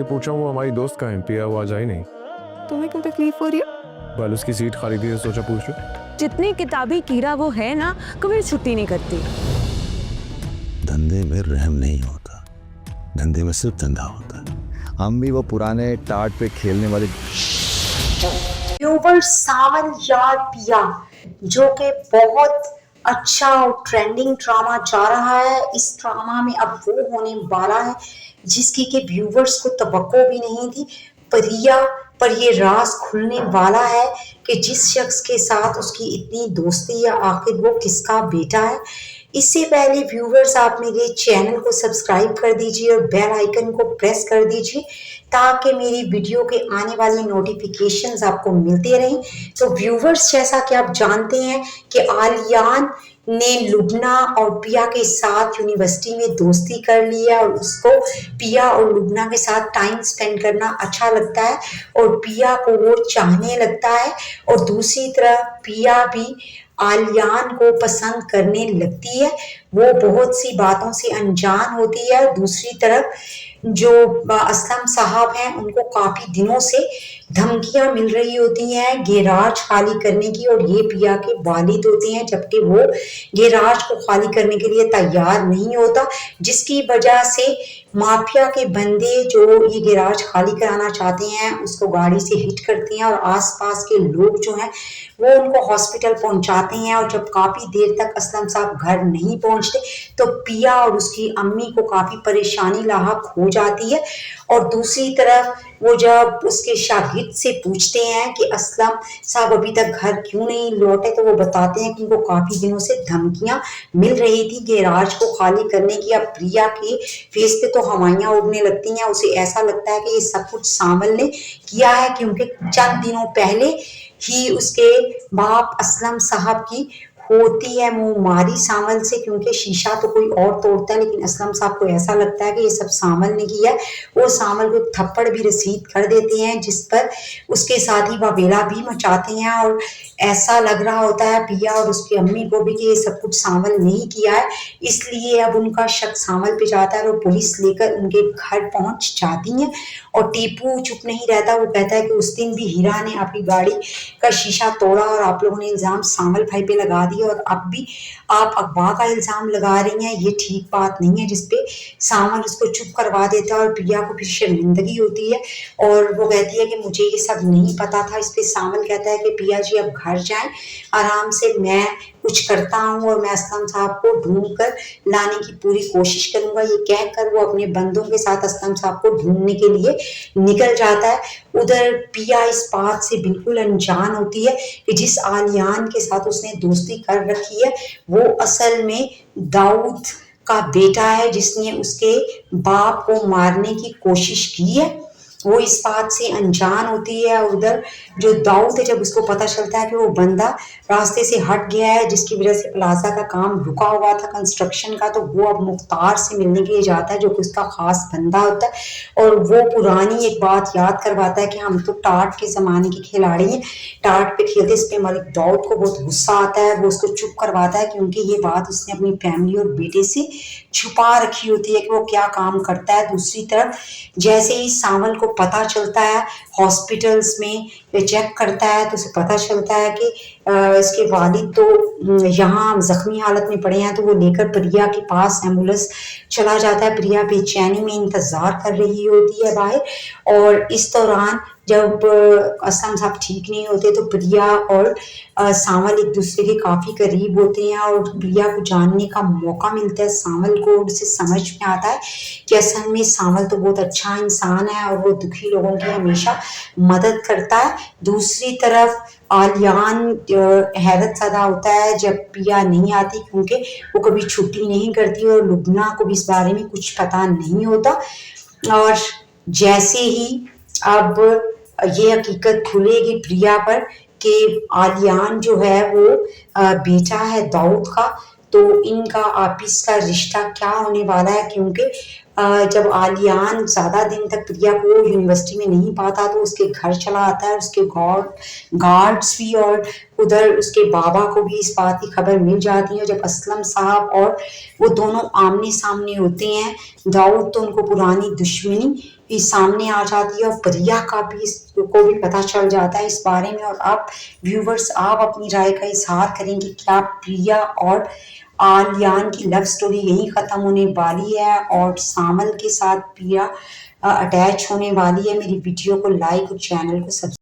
पूछा हूँ हमारी दोस्त कहाँ है, पिया वो आज आई नहीं। तुम्हें क्यों तकलीफ हो रही है? बल उसकी सीट खाली थी तो सोचा पूछ लूं। जितनी किताबी कीड़ा वो है ना, कभी छुट्टी नहीं करती। धंधे में रहम नहीं होता, धंधे में सिर्फ धंधा होता है। हम भी वो पुराने टाट पे खेलने वाले व्यूवर सावन यार पिया जो कि बहुत अच्छा और ट्रेंडिंग ड्रामा जा रहा है। इस ड्रामा में अब वो होने वाला है जिसकी के व्यूवर्स को तवक्को भी नहीं थी। प्रिया पर ये राज खुलने वाला है कि जिस शख्स के साथ उसकी इतनी दोस्ती है आखिर वो किसका बेटा है। इससे पहले व्यूवर्स आप मेरे चैनल को सब्सक्राइब कर दीजिए और बेल आइकन को प्रेस कर दीजिए ताकि मेरी वीडियो के आने वाली नोटिफिकेशंस आपको मिलते रहें। तो व्यूवर्स, जैसा कि आप जानते हैं कि आलियान ने लुबना और पिया के साथ यूनिवर्सिटी में दोस्ती कर ली है और उसको पिया और लुबना के साथ टाइम स्पेंड करना अच्छा लगता है और पिया को वो चाहने लगता है। और दूसरी तरफ पिया भी आलियान को पसंद करने लगती है। वो बहुत सी बातों से अनजान होती है। दूसरी तरफ जो असलम साहब हैं उनको काफी दिनों से धमकियां मिल रही होती हैं गैराज खाली करने की और ये पिया के वालिद होते हैं जबकि वो गैराज को खाली करने के लिए तैयार नहीं होता, जिसकी वजह से माफिया के बंदे जो ये गैराज खाली कराना चाहते हैं उसको गाड़ी से हिट करते हैं और आसपास के लोग जो हैं वो उनको हॉस्पिटल पहुंचाते हैं। और जब काफी देर तक असलम साहब घर नहीं पहुंचते तो पिया और उसकी अम्मी को काफी परेशानी लाहक हो जाती है। और दूसरी तरफ वो जब उसके शागिर्द से पूछते हैं कि असलम साहब अभी तक घर क्यों नहीं लौटे तो वो बताते हैं कि उनको काफी दिनों से धमकियां मिल रही थी गैराज को खाली करने की। अब प्रिया के फेस पे तो हवाइयां उड़ने लगती हैं, उसे ऐसा लगता है कि ये सब कुछ सावल ने किया है क्योंकि चंद दिनों पहले ही उसके बाप असलम साहब की होती है मुंहमारी सावल से, क्योंकि शीशा तो कोई और तोड़ता है लेकिन असलम साहब को ऐसा लगता है कि ये सब सावल ने किया है। वो सावल को थप्पड़ भी रसीद कर देते हैं जिस पर उसके साथ ही वावेला भी मचाते हैं और ऐसा लग रहा होता है पिया और उसकी अम्मी को भी कि ये सब कुछ सावल नहीं किया है। इसलिए अब उनका शक सावल पे जाता है और पुलिस लेकर उनके घर पहुंच जाती है। और टीपू चुप नहीं रहता, वो कहता है कि उस दिन भी हीरा ने आपकी गाड़ी का शीशा तोड़ा और आप लोगों ने इल्जाम सावल भाई पे लगा दिया और अब भी आप अगवा का इल्जाम लगा रही हैं, ये ठीक बात नहीं है। जिसपे सावल उसको चुप करवा देता है और प्रिया को फिर शर्मिंदगी होती है और वो कहती है कि मुझे ये सब नहीं पता था। इस पे सावल कहता है कि पिया जी अब घर जाएं आराम से, मैं कुछ करता हूँ और मैं असलम साहब को ढूंढ कर लाने की पूरी कोशिश करूंगा। ये कहकर वो अपने बंदों के साथ असलम साहब को ढूंढने के लिए निकल जाता है। उधर पिया इस बात से बिल्कुल अनजान होती है कि जिस आलियान के साथ उसने दोस्ती कर रखी है वो असल में दाऊद का बेटा है जिसने उसके बाप को मारने की कोशिश की है। वो इस बात से अनजान होती है। उधर जो दाऊद है जब उसको पता चलता है कि वो बंदा रास्ते से हट गया है जिसकी वजह से प्लाजा का काम रुका हुआ था कंस्ट्रक्शन का, तो वो अब मुख्तार से मिलने के लिए जाता है जो कि उसका खास बंदा होता है और वो पुरानी एक बात याद करवाता है कि हम तो टाट के ज़माने के खिलाड़ी हैं, टाट पे खेलते। इस पे मलिक दाऊद को बहुत गुस्सा आता है, वो उसको चुप करवाता है क्योंकि ये बात उसने अपनी फैमिली और बेटे से छुपा रखी होती है कि वो क्या काम करता है। दूसरी तरफ जैसे ही सावल को पता चलता है हॉस्पिटल्स में चेक करता है तो उसे पता चलता है कि इसके वालिद तो यहाँ जख्मी हालत में पड़े हैं, तो वो लेकर प्रिया के पास एम्बुलेंस चला जाता है। प्रिया बेचैनी में इंतजार कर रही होती है बाहर और इस दौरान जब असलम साहब ठीक नहीं होते तो प्रिया और सावल एक दूसरे के काफी करीब होते हैं और प्रिया को जानने का मौका मिलता है सावल को, और उसे समझ में आता है कि असल में सावल तो बहुत अच्छा इंसान है और वो दुखी लोगों की हमेशा मदद करता है। दूसरी तरफ आलियान हैरत ज़दा होता है जब पिया नहीं आती क्योंकि वो कभी छुट्टी नहीं करती और लुबना को भी इस बारे में कुछ पता नहीं होता। और जैसे ही अब ये हकीकत खुलेगी प्रिया पर कि आलियान जो है वो बेटा है दाऊद का, तो इनका आपस का रिश्ता क्या होने वाला है। क्योंकि जब आलियान ज़्यादा दिन तक प्रिया को यूनिवर्सिटी में नहीं पाता तो उसके घर चला आता है, उसके गार्ड्स भी और उधर उसके बाबा को भी इस बात की खबर मिल जाती है। जब असलम साहब और वो दोनों आमने सामने होते हैं, दाऊद तो उनको पुरानी दुश्मनी इस सामने आ जाती है और प्रिया का भी को भी पता चल जाता है इस बारे में। और अब व्यूवर्स आप अपनी राय का इजहार करेंगे, क्या प्रिया और आलियान की लव स्टोरी यहीं खत्म होने वाली है और सामल के साथ प्रिया अटैच होने वाली है? मेरी वीडियो को लाइक और चैनल को सब्सक्राइब